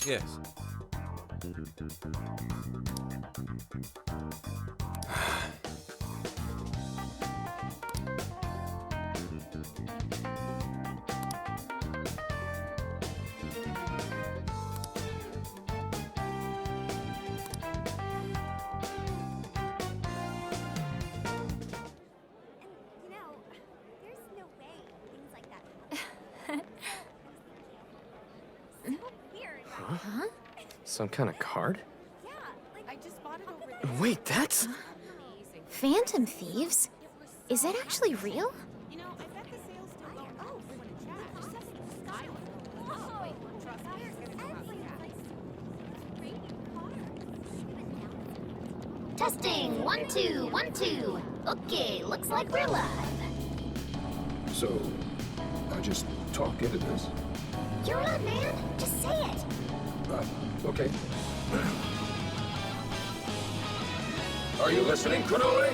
Yes. There's no way things like that happen. So weird. Huh? Some kind of card? Yeah, like I just bought it over there. Wait, that's... Phantom thieves? Is that actually real? You know, I bet the sales still going on. We want to chat. There's something in the sky. Whoa! Trust me, it's gonna come out like that. Testing, 1, 2, 1, 2. Okay, looks like we're live. So, I just talk into this? You're on, man. Just say it. Okay. Are you listening, Konoe?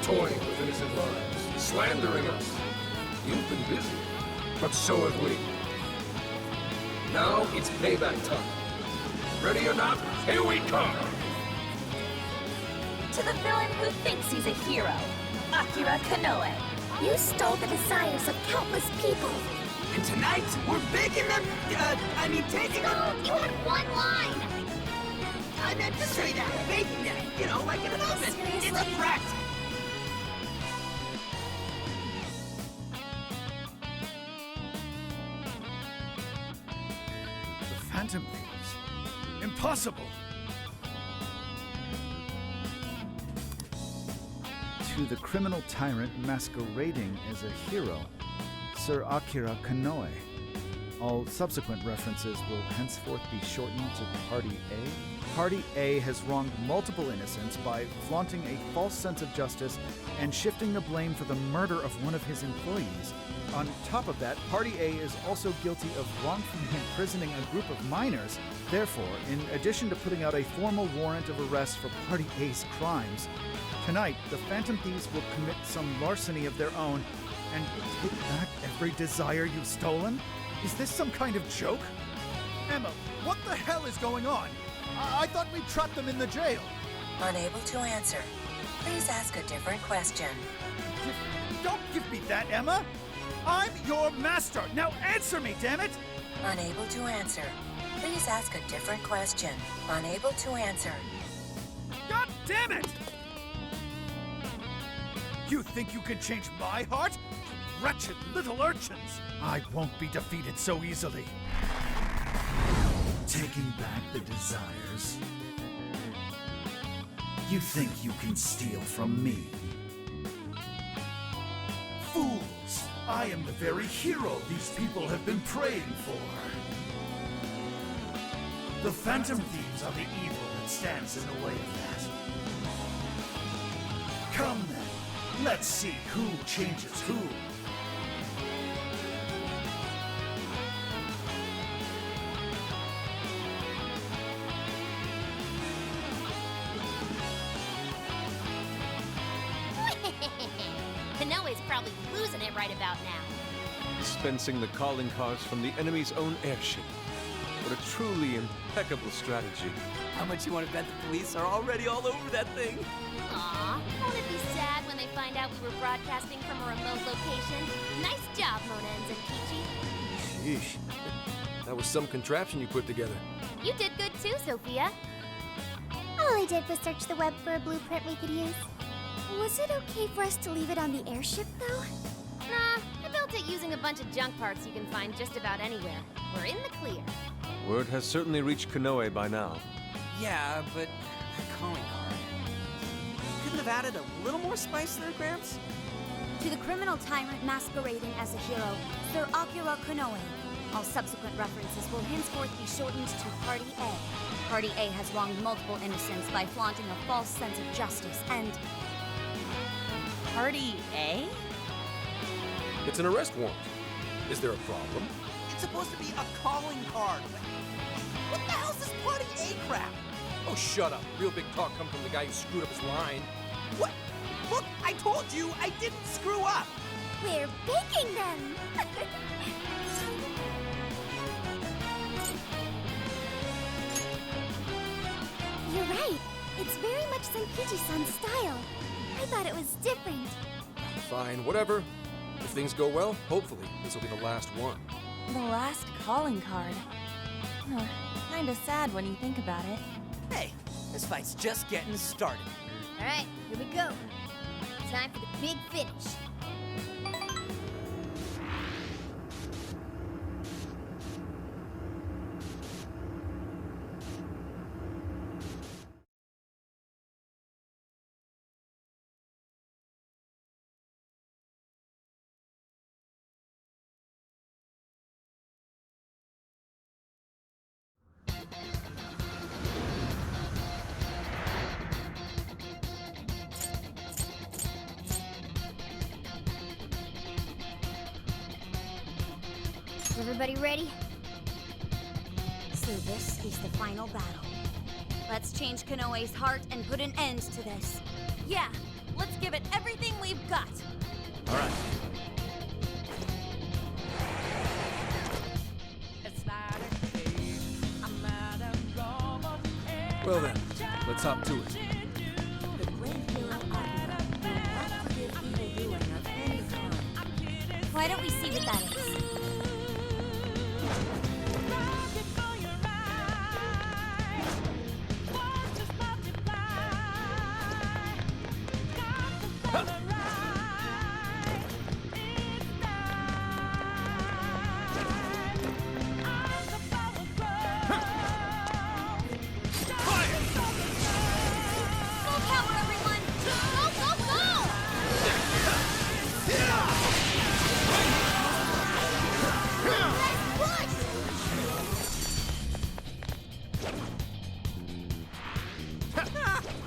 Toying with innocent lives, slandering us. You've been busy, but so have we. Now it's payback time. Ready or not, here we come! To the villain who thinks he's a hero, Akira Konoe. You stole the desires of countless people. And tonight, we're making them, taking them... You had one line. I meant to say that, making them, like in an oven. Seriously? It's a threat. The Phantom Thieves? Impossible! To the criminal tyrant masquerading as a hero, Sir Akira Konoe. All subsequent references will henceforth be shortened to Party A. Party A has wronged multiple innocents by flaunting a false sense of justice and shifting the blame for the murder of one of his employees. On top of that, Party A is also guilty of wrongfully imprisoning a group of minors. Therefore, in addition to putting out a formal warrant of arrest for Party A's crimes, tonight the Phantom Thieves will commit some larceny of their own and take back every desire you've stolen? Is this some kind of joke? Emma, what the hell is going on? I thought we trapped them in the jail. Unable to answer. Please ask a different question. Don't give me that, Emma! I'm your master! Now answer me, damn it! Unable to answer. Please ask a different question. Unable to answer. God damn it! You think you can change my heart? Wretched little urchins! I won't be defeated so easily. Taking back the desires. You think you can steal from me? Fools! I am the very hero these people have been praying for. The Phantom Thieves are the evil that stands in the way of that. Come then, let's see who changes who. Konoe's probably losing it right about now. Dispensing the calling cards from the enemy's own airship. What a truly impeccable strategy. How much you want to bet the police are already all over that thing? Aw, won't it be sad when they find out we were broadcasting from a remote location? Nice job, Monens and Kichi. Sheesh. That was some contraption you put together. You did good too, Sophia. All I did was search the web for a blueprint we could use. Was it okay for us to leave it on the airship, though? Nah, I built it using a bunch of junk parts you can find just about anywhere. We're in the clear. Word has certainly reached Konoe by now. Yeah, but that calling card. Couldn't have added a little more spice there, Gramps? To the criminal tyrant masquerading as a hero, Sir Akira Konoe. All subsequent references will henceforth be shortened to Party A. Party A has wronged multiple innocents by flaunting a false sense of justice and... Party A? It's an arrest warrant. Is there a problem? It's supposed to be a calling card. What the hell's this Party A crap? Oh, shut up. Real big talk come from the guy who screwed up his line. What? Look, I told you I didn't screw up. We're baking them! much Senkichi-san's style. I thought it was different. Fine, whatever. If things go well, hopefully this will be the last one. The last calling card. Huh, kinda sad when you think about it. Hey, this fight's just getting started. Alright, here we go. Time for the big finish. Everybody ready? So this is the final battle. Let's change Konoe's heart and put an end to this. Yeah, let's give it everything we've got. All right. Well then, let's hop to it. The great hero Akira will not forgive evildoing of any kind. Why don't we see what that is?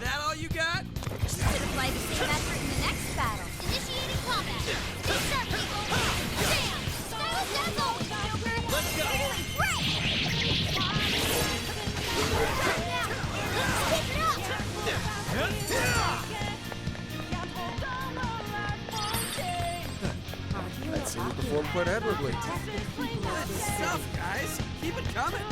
That all you got? Should apply the same effort in the next battle. Initiating combat. Stay sharp, people. Bam! Style dazzle! Let's go! You're doing great! Now, let's keep it up! I'd say we performed quite admirably. Good stuff, guys. Keep it coming.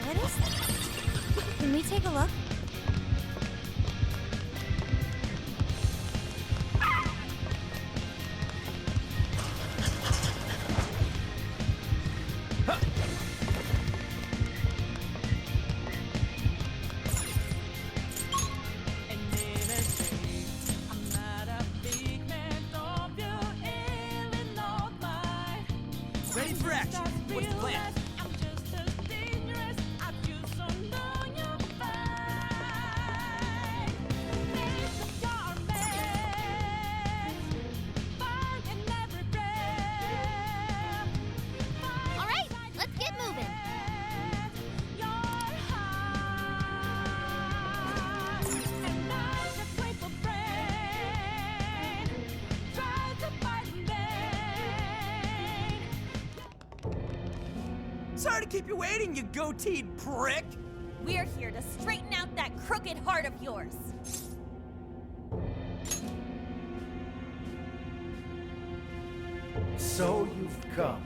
What is that? Can we take a look? Ready for action. What's the plan? Alright, let's get moving. Sorry to keep you waiting, you goateed prick. We're here to straighten out that crooked heart of yours. So you've come.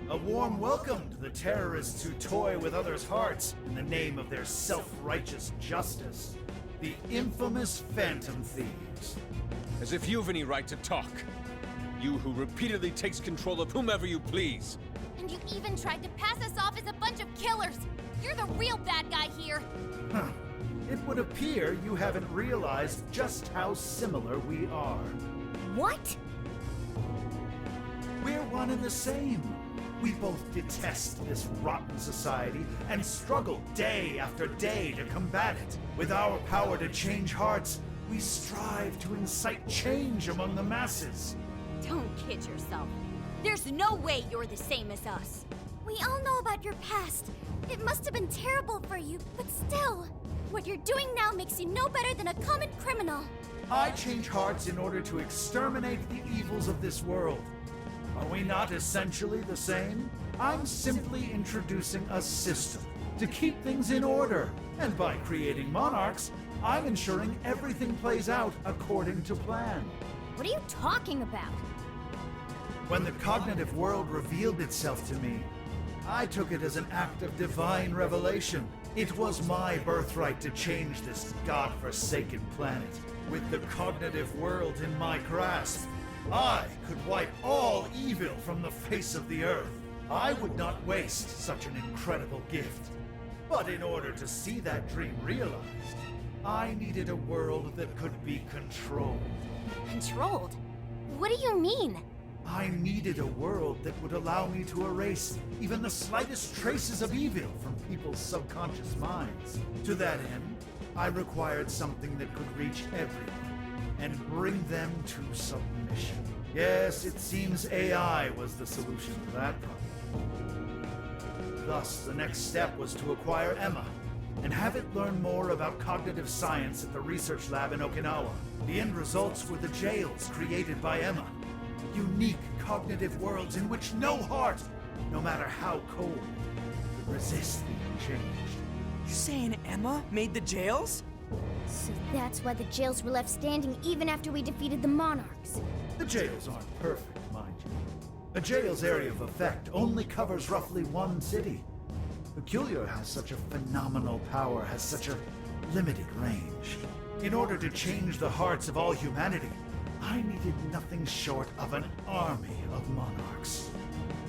A warm welcome to the terrorists who toy with others' hearts in the name of their self-righteous justice. The infamous Phantom Thieves. As if you've any right to talk. You who repeatedly takes control of whomever you please. And you even tried to pass us off as a bunch of killers. You're the real bad guy here. Huh. It would appear you haven't realized just how similar we are. What? We're one and the same. We both detest this rotten society and struggle day after day to combat it. With our power to change hearts, we strive to incite change among the masses. Don't kid yourself. There's no way you're the same as us. We all know about your past. It must have been terrible for you, but still, what you're doing now makes you no better than a common criminal. I change hearts in order to exterminate the evils of this world. Are we not essentially the same? I'm simply introducing a system to keep things in order. And by creating monarchs, I'm ensuring everything plays out according to plan. What are you talking about? When the cognitive world revealed itself to me, I took it as an act of divine revelation. It was my birthright to change this godforsaken planet. With the cognitive world in my grasp, I could wipe all evil from the face of the earth. I would not waste such an incredible gift. But in order to see that dream realized, I needed a world that could be controlled. Controlled? What do you mean? I needed a world that would allow me to erase even the slightest traces of evil from people's subconscious minds. To that end, I required something that could reach everyone and bring them to submission. Yes, it seems AI was the solution to that problem. Thus, the next step was to acquire Emma and have it learn more about cognitive science at the research lab in Okinawa. The end results were the jails created by Emma. Unique cognitive worlds in which no heart, no matter how cold, could resist being changed. You saying Emma made the jails? So that's why the jails were left standing even after we defeated the monarchs. The jails aren't perfect, mind you. A jail's area of effect only covers roughly one city. Peculiar has such a phenomenal power, has such a limited range. In order to change the hearts of all humanity, I needed nothing short of an army of monarchs.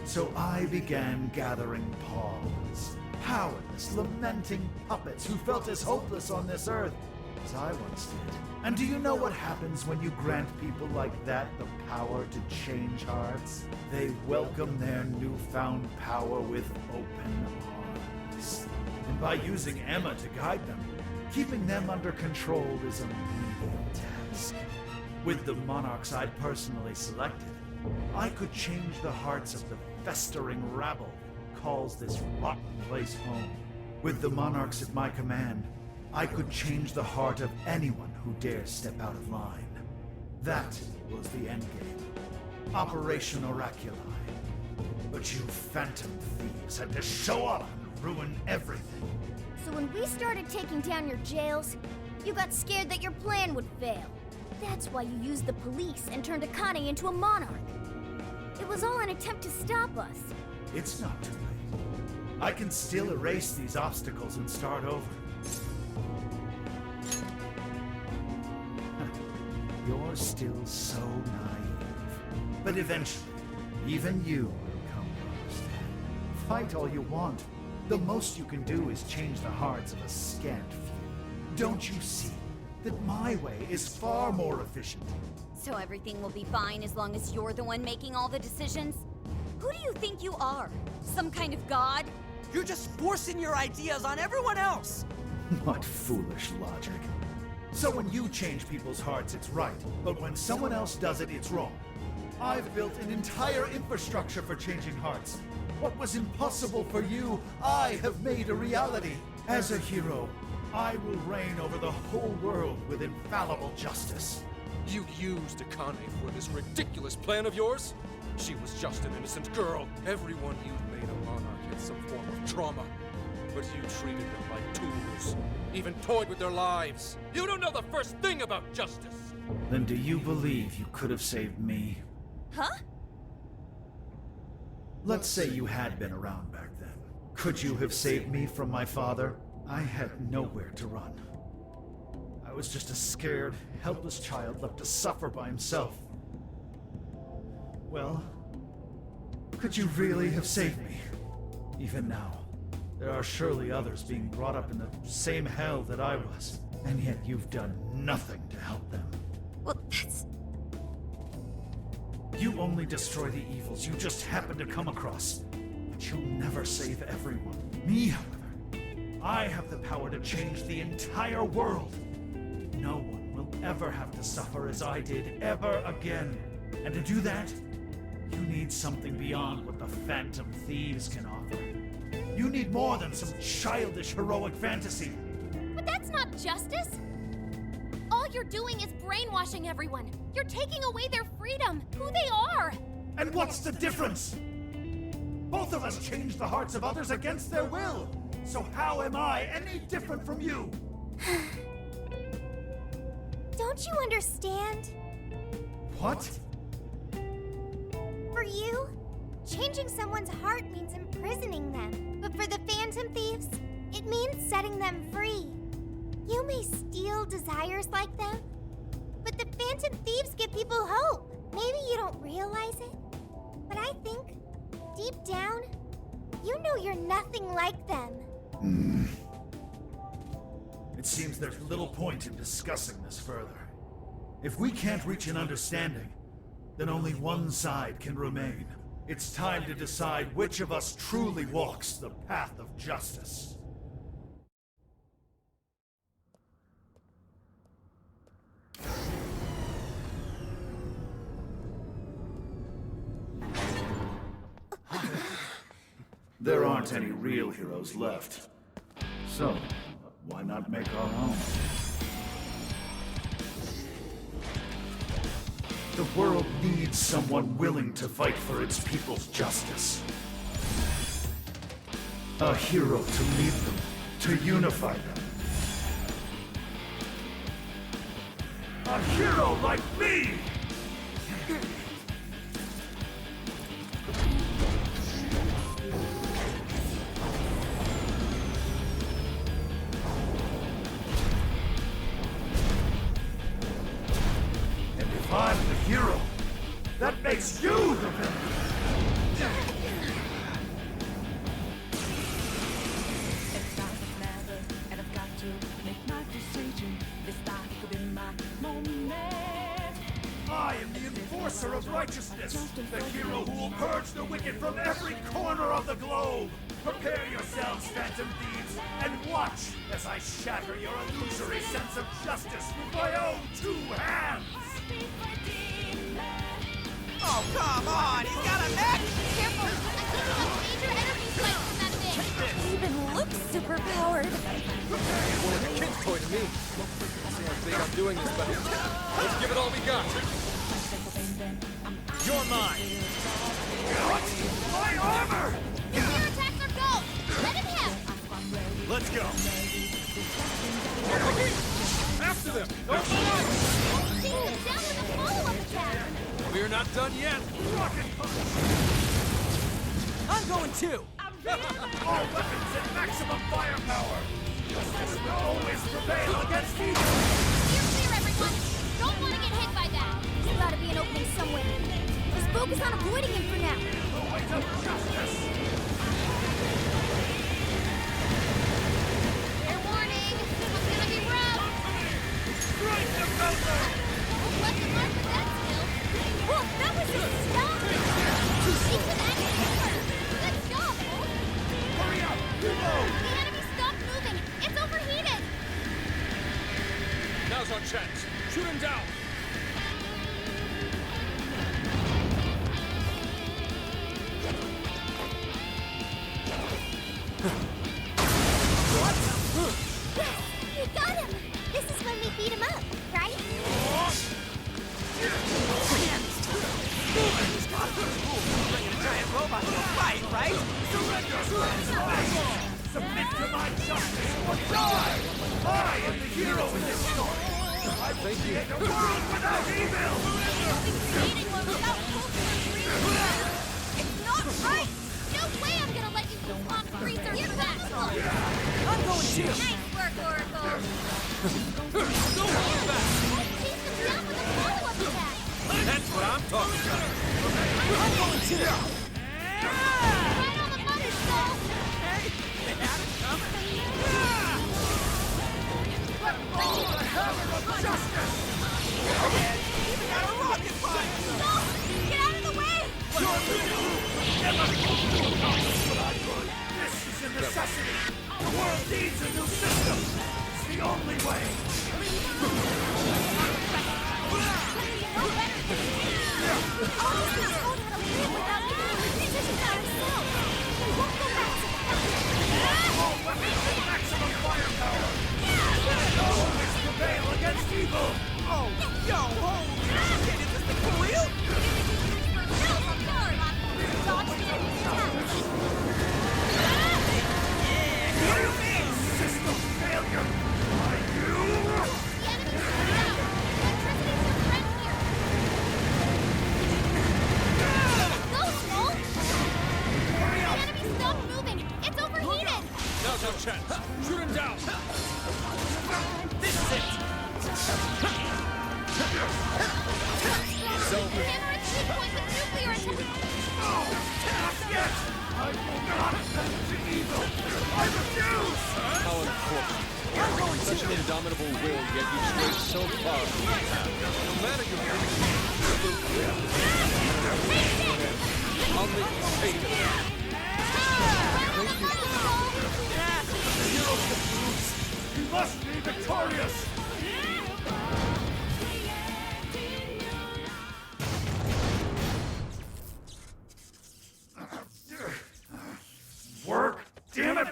So I began gathering pawns, powerless, lamenting puppets who felt as hopeless on this earth as I once did. And do you know what happens when you grant people like that the power to change hearts? They welcome their newfound power with open arms. And by using Emma to guide them, keeping them under control is a menial task. With the monarchs I'd personally selected, I could change the hearts of the festering rabble that calls this rotten place home. With the monarchs at my command, I could change the heart of anyone who dares step out of line. That was the endgame. Operation Oraculi. But you phantom thieves had to show up and ruin everything. So when we started taking down your jails, you got scared that your plan would fail. That's why you used the police and turned Akane into a monarch. It was all an attempt to stop us. It's not too late. I can still erase these obstacles and start over. You're still so naive. But eventually, even you will come to understand. Fight all you want. The most you can do is change the hearts of a scant few. Don't you see that my way is far more efficient? So everything will be fine as long as you're the one making all the decisions? Who do you think you are? Some kind of god? You're just forcing your ideas on everyone else! What foolish logic. So when you change people's hearts, it's right. But when someone else does it, it's wrong. I've built an entire infrastructure for changing hearts. What was impossible for you, I have made a reality. As a hero, I will reign over the whole world with infallible justice. You used Akane for this ridiculous plan of yours? She was just an innocent girl. Everyone you've made a monarch had some form of trauma. But you treated them like tools. Even toyed with their lives. You don't know the first thing about justice! Then do you believe you could have saved me? Huh? Let's say you had been around back then. Could you have saved me from my father? I had nowhere to run. I was just a scared, helpless child left to suffer by himself. Well, could you really have saved me? Even now, there are surely others being brought up in the same hell that I was, and yet you've done nothing to help them. Well, that's... You only destroy the evils you just happen to come across, but you'll never save everyone. Me, however, I have the power to change the entire world. No one will ever have to suffer as I did ever again. And to do that, you need something beyond what the Phantom Thieves can offer. You need more than some childish heroic fantasy. But that's not justice! All you're doing is brainwashing everyone. You're taking away their freedom, who they are. And what's the difference? Both of us change the hearts of others against their will. So how am I any different from you? Don't you understand? What? For you, changing someone's heart means imprisoning them. But for the Phantom Thieves, it means setting them free. You may steal desires like them, but the Phantom Thieves give people hope. Maybe you don't realize it, but I think, deep down, you know you're nothing like them. It seems there's little point in discussing this further. If we can't reach an understanding, then only one side can remain. It's time to decide which of us truly walks the path of justice. There aren't any real heroes left. So, why not make our own? The world needs someone willing to fight for its people's justice. A hero to lead them, to unify them. A hero like me! I'm the hero. That makes you the villain. It's not a matter, and I've got to make my decision. This life could be my moment. I am the enforcer of righteousness, the hero who will purge the wicked from every corner of the globe. Prepare yourselves, Phantom Thieves, and watch as I shatter your illusory sense of justice with my own two hands. Oh, come on! He's got a mech! Careful! I think we have major energy spikes in that thing! It even looks superpowered! More like a kid's toy to me. See how big I'm doing this, buddy. Let's give it all we got. You're mine. What? My armor! Your attacks are gold! Let him have! Let's go. After them! Don't Chase them down with a follow-up attack! We're not done yet. Rocket punch! I'm going too! All weapons at maximum firepower! Justice will always prevail against evil! Steer clear, everyone! Don't want to get hit by that! There's gotta be an opening somewhere. Let's focus on avoiding him for now. The way to justice! Fair warning! This one's gonna be rough! Strike the mountain! Don't let them learn with that skill! Look, that was a stop! Keep them at hammer! Good job, Wolf! Hurry up! Reload! The enemy stopped moving! It's overheated! Now's our chance. Shoot him down. Yes! We got him! This is when we beat him up, right? He's got it! Bring a giant robot to a fight, right? Submit to my justice or die! I am the hero in this story! I will create a world without evil! Creating one without culture. It's not right! No way I'm gonna let you swamp greaser for that! I'm going too! Nice work, Oracle! Don't hold back. Chase them down with a follow-up attack! That's what I'm talking about. I'm going too! Right on the money, Soul! Hey, they had it coming! Let fall the hammer of justice! Even got a rocket punch! Soul! Get out of the way! Never accomplish what I could! This is a necessity! The world needs a new system! It's the only way! All weapons at maximum firepower! Always prevail against evil! Oh, yo, holy shit, is this the for real? point with nuclear attack! No! Not yet! I will not bend to evil! I refuse! How unfortunate. Such an indomitable will, yet you strayed so far from the path. No matter your I'll make you pay for it. The hero can lose! He must be victorious! Work? Damn it!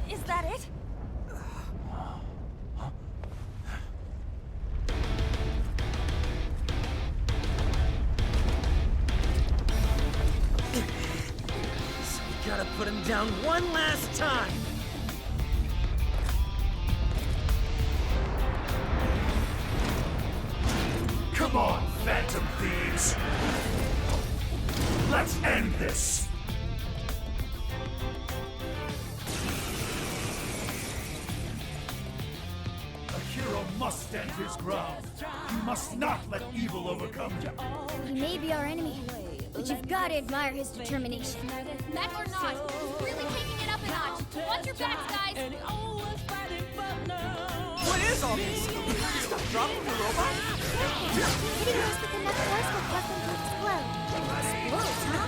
Is that it? So we gotta put him down one last time. Come on, Phantom Thieves! Let's end this! A hero must stand his ground. You must not let evil overcome you. He may be our enemy, but you've got to admire his determination. Mech or not, he's really taking it up a notch. Watch your backs, guys. What is all this? Stop dropping the robot? Hitting those with enough force will cause them to explode. Explodes, huh?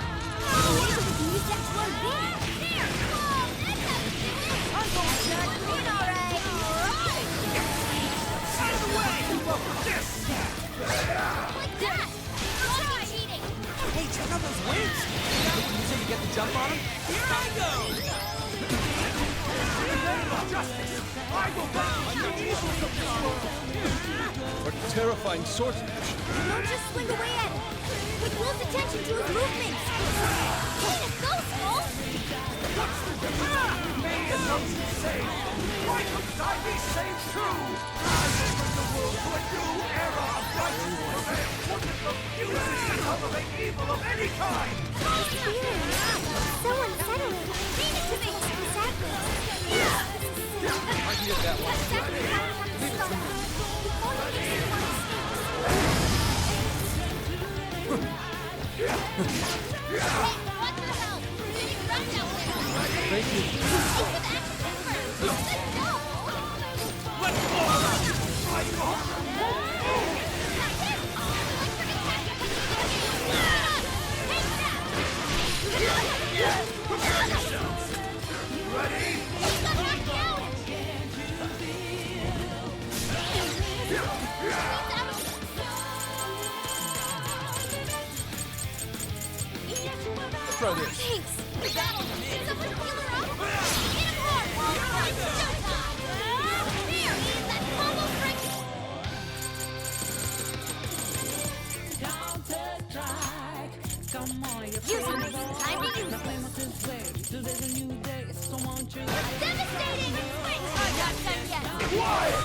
Maybe we can use that to our advantage. Here! Whoa, that's how you do it! I'm going to start doing all right. Out of the way! This! Like that! Lucky cheating! Hey, check out those wings! You say you get the jump on him? Here I go! Justice! I will battle the evils of this world! What terrifying swordsmanship. Don't just swing away at him. Put Will's attention to his movements. Way to go, Skull! What's the difference? Me and those who say, why couldn't I be saved too? I will bring the world to a new era of righteousness and one that refuses to tolerate evil of any kind! It's weird. So unsettling. Read it to me! Exactly. I can get that one. Exactly how I want to start. Before he makes any more mistakes. Hey, what the hell? We're getting wrecked out there! Thank you. Think of action first! Good job! Let's go! Prepare yourselves! Ready? Let's try this. Thanks. Battle! Did someone heal her up? Hit him hard! Showtime! Here! That combo break! Use it. Time to use it. Devastating! I'm not done yet. Quiet!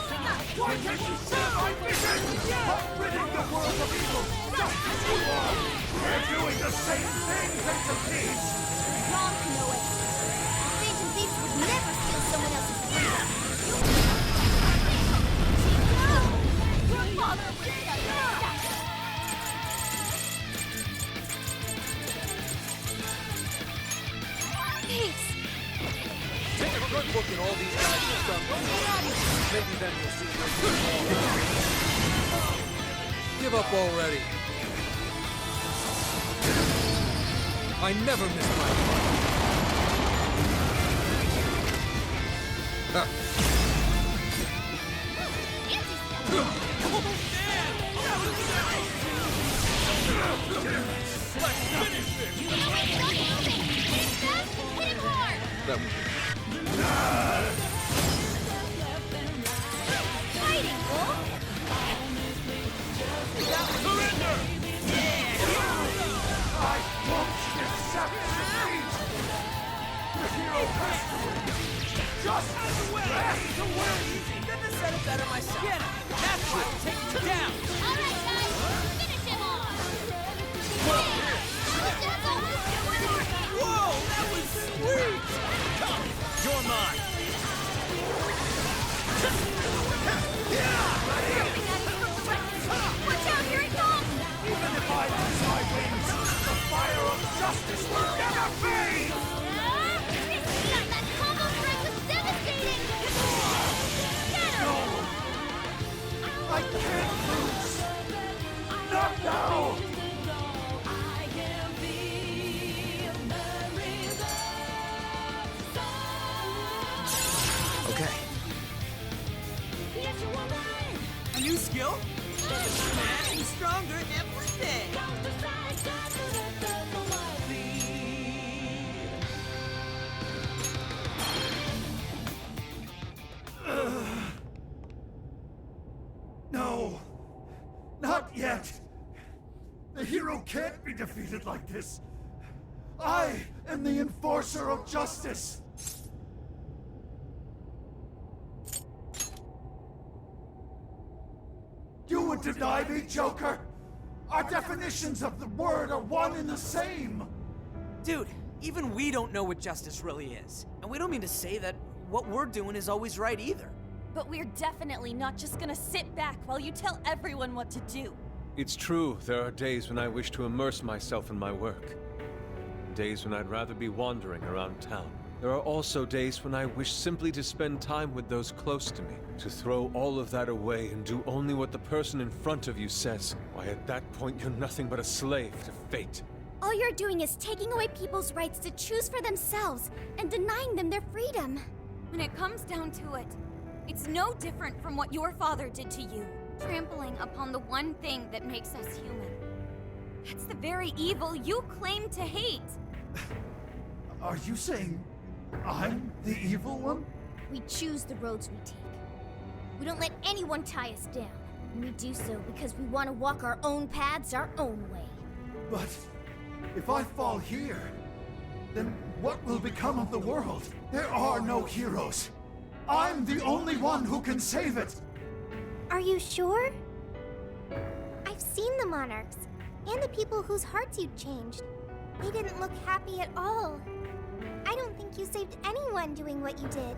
Why can't you see my vision? I'm ridding the world of evil, just as you are! We're doing the same thing, Phantom Thieves! Wrong, Kanoe. Phantom Thieves would never steal someone else's freedom. Your father would tell you that. Thanks. Take a good look at all these guys have done. Maybe then you'll see your Give up already. I never miss my mark. That was Fighting, Wolf! Surrender! I won't accept defeat! The hero has to win! Just has to win! Couldn't have said it better myself. Get him! That's why I'm taking you down! All right, guys, finish him off! Whoa, that was sweet! Come, you're mine! I can't lose! Not now! Okay. A new skill? Getting stronger every day. No! Not yet! The hero can't be defeated like this! I am the enforcer of justice! You would deny me, Joker? Our definitions of the word are one and the same! Dude, even we don't know what justice really is. And we don't mean to say that what we're doing is always right either. But we're definitely not just gonna sit back while you tell everyone what to do. It's true, there are days when I wish to immerse myself in my work. Days when I'd rather be wandering around town. There are also days when I wish simply to spend time with those close to me. To throw all of that away and do only what the person in front of you says. Why, at that point, you're nothing but a slave to fate. All you're doing is taking away people's rights to choose for themselves and denying them their freedom. When it comes down to it, it's no different from what your father did to you. Trampling upon the one thing that makes us human. That's the very evil you claim to hate. Are you saying I'm the evil one? We choose the roads we take. We don't let anyone tie us down. And we do so because we want to walk our own paths our own way. But if I fall here, then what will become of the world? There are no heroes. I'm the only one who can save it! Are you sure? I've seen the monarchs, and the people whose hearts you changed. They didn't look happy at all. I don't think you saved anyone doing what you did.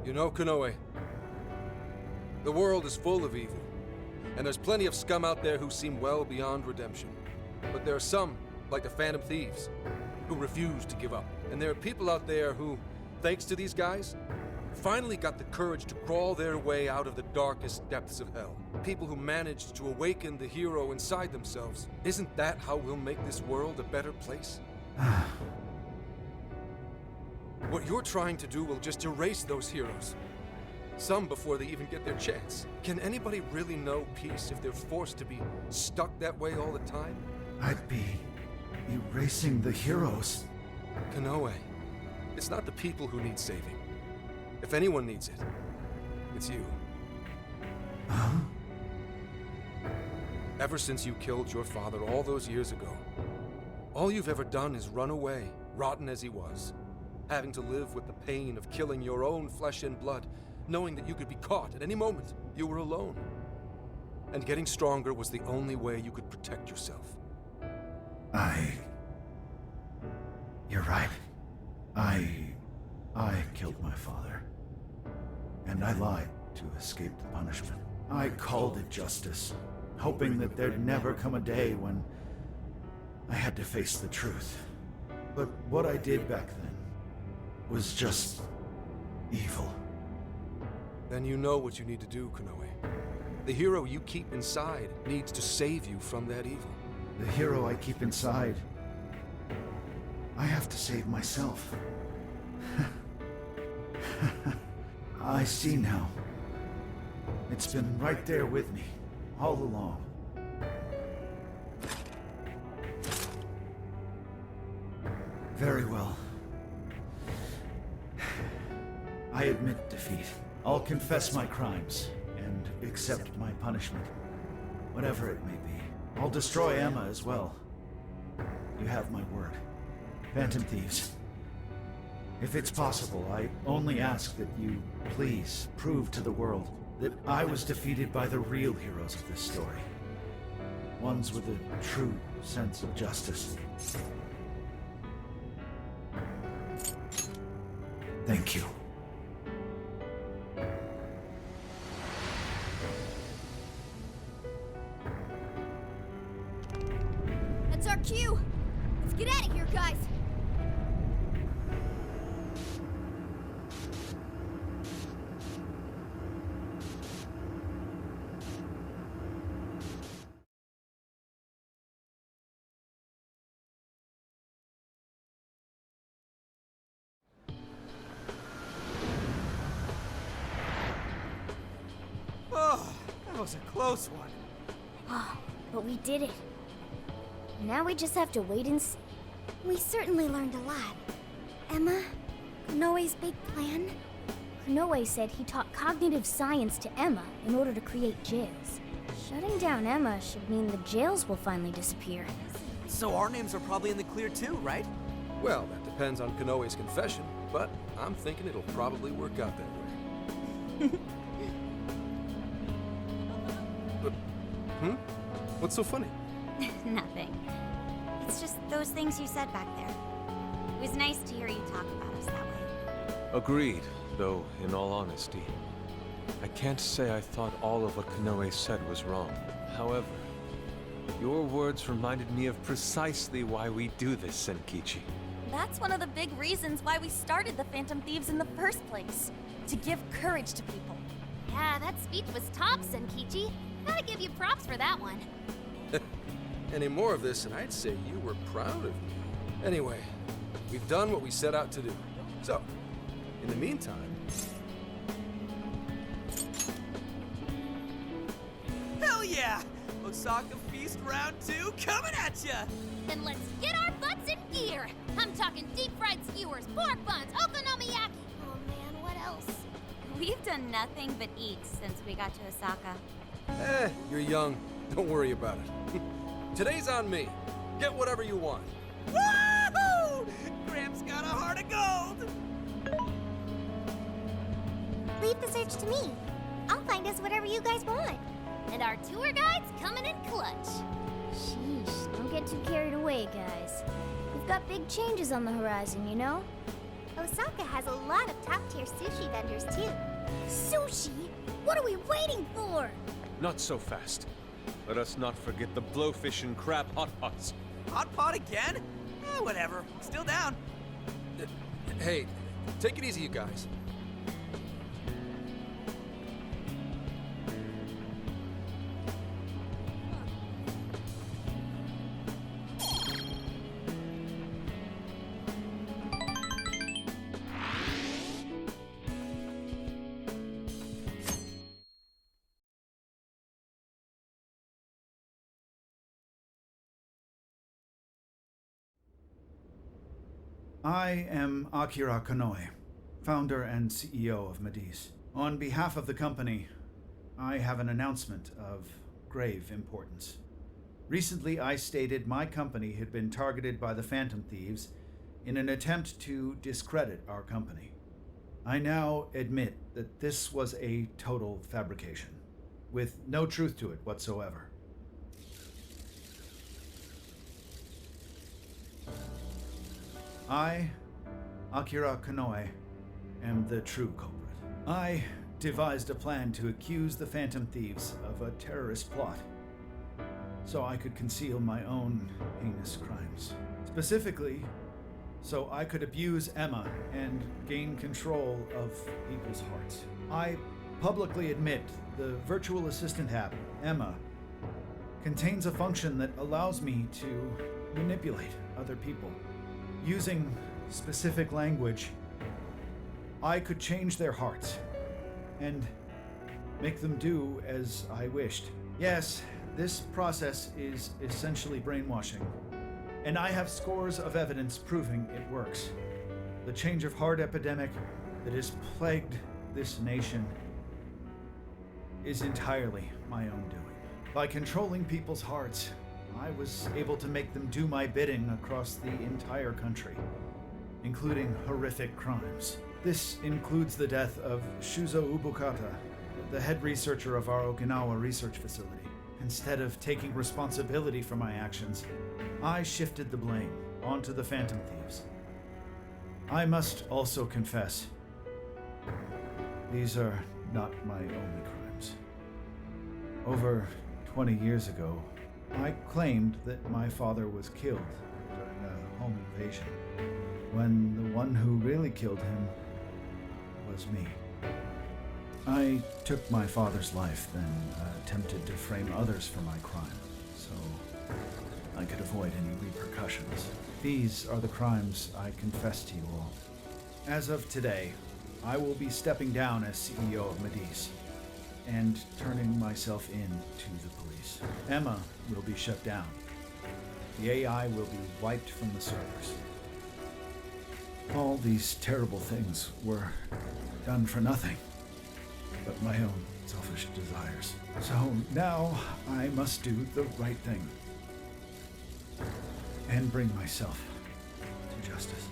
You know, Konoe, the world is full of evil, and there's plenty of scum out there who seem well beyond redemption. But there are some, like the Phantom Thieves, who refuse to give up. And there are people out there who, thanks to these guys, finally got the courage to crawl their way out of the darkest depths of hell. People who managed to awaken the hero inside themselves. Isn't that how we'll make this world a better place? What you're trying to do will just erase those heroes. Some before they even get their chance. Can anybody really know peace if they're forced to be stuck that way all the time? I'd be erasing the heroes. Konoe, it's not the people who need saving. If anyone needs it, it's you. Huh? Ever since you killed your father all those years ago, all you've ever done is run away, rotten as he was, having to live with the pain of killing your own flesh and blood, knowing that you could be caught at any moment. You were alone. And getting stronger was the only way you could protect yourself. You're right. I killed my father. And I lied to escape the punishment. I called it justice, hoping that there'd never come a day when I had to face the truth. But what I did back then was just evil. Then you know what you need to do, Konoe. The hero you keep inside needs to save you from that evil. The hero I keep inside, I have to save myself. I see now. It's been right there with me, all along. Very well. I admit defeat. I'll confess my crimes and accept my punishment, whatever it may be. I'll destroy Emma as well. You have my word. Phantom Thieves. If it's possible, I only ask that you please prove to the world that I was defeated by the real heroes of this story. Ones with a true sense of justice. Thank you. That's our cue. Let's get out of here, guys. was a close one. Oh, but we did it. Now we just have to wait and see. We certainly learned a lot. Emma, Kunoe's big plan? Kunoe said he taught cognitive science to Emma in order to create jails. Shutting down Emma should mean the jails will finally disappear. So our names are probably in the clear too, right? Well, that depends on Konoe's confession, but I'm thinking it'll probably work out that way. What's so funny? Nothing. It's just those things you said back there. It was nice to hear you talk about us that way. Agreed, though, in all honesty, I can't say I thought all of what Konoe said was wrong. However, your words reminded me of precisely why we do this, Senkichi. That's one of the big reasons why we started the Phantom Thieves in the first place. To give courage to people. Yeah, that speech was top, Senkichi. Gotta give you props for that one. Any more of this, and I'd say you were proud of me. Anyway, we've done what we set out to do. So, in the meantime... Hell yeah! Osaka Feast Round 2 coming at ya! Then let's get our butts in gear. I'm talking deep-fried skewers, pork buns, okonomiyaki. Oh man, what else? We've done nothing but eat since we got to Osaka. You're young. Don't worry about it. Today's on me. Get whatever you want. Woohoo! Gramps got a heart of gold! Leave the search to me. I'll find us whatever you guys want. And our tour guide's coming in clutch. Sheesh, don't get too carried away, guys. We've got big changes on the horizon, you know? Osaka has a lot of top-tier sushi vendors, too. Sushi? What are we waiting for? Not so fast. Let us not forget the blowfish and crab hot pots. Hot pot again? Whatever. Still down. Hey, take it easy, you guys. I am Akira Konoe, founder and CEO of Mediz. On behalf of the company, I have an announcement of grave importance. Recently, I stated my company had been targeted by the Phantom Thieves in an attempt to discredit our company. I now admit that this was a total fabrication, with no truth to it whatsoever. I, Akira Konoe, am the true culprit. I devised a plan to accuse the Phantom Thieves of a terrorist plot, so I could conceal my own heinous crimes. Specifically, so I could abuse Emma and gain control of people's hearts. I publicly admit the virtual assistant app, Emma, contains a function that allows me to manipulate other people. Using specific language, I could change their hearts and make them do as I wished. Yes, this process is essentially brainwashing, and I have scores of evidence proving it works. The change of heart epidemic that has plagued this nation is entirely my own doing. By controlling people's hearts, I was able to make them do my bidding across the entire country, including horrific crimes. This includes the death of Shuzo Ubukata, the head researcher of our Okinawa research facility. Instead of taking responsibility for my actions, I shifted the blame onto the Phantom Thieves. I must also confess, these are not my only crimes. Over 20 years ago, I claimed that my father was killed during a home invasion, when the one who really killed him was me. I took my father's life, then attempted to frame others for my crime, so I could avoid any repercussions. These are the crimes I confess to you all. As of today, I will be stepping down as CEO of Mediz. and turning myself in to the police. Emma will be shut down. The AI will be wiped from the servers. All these terrible things were done for nothing but my own selfish desires. So now I must do the right thing and bring myself to justice.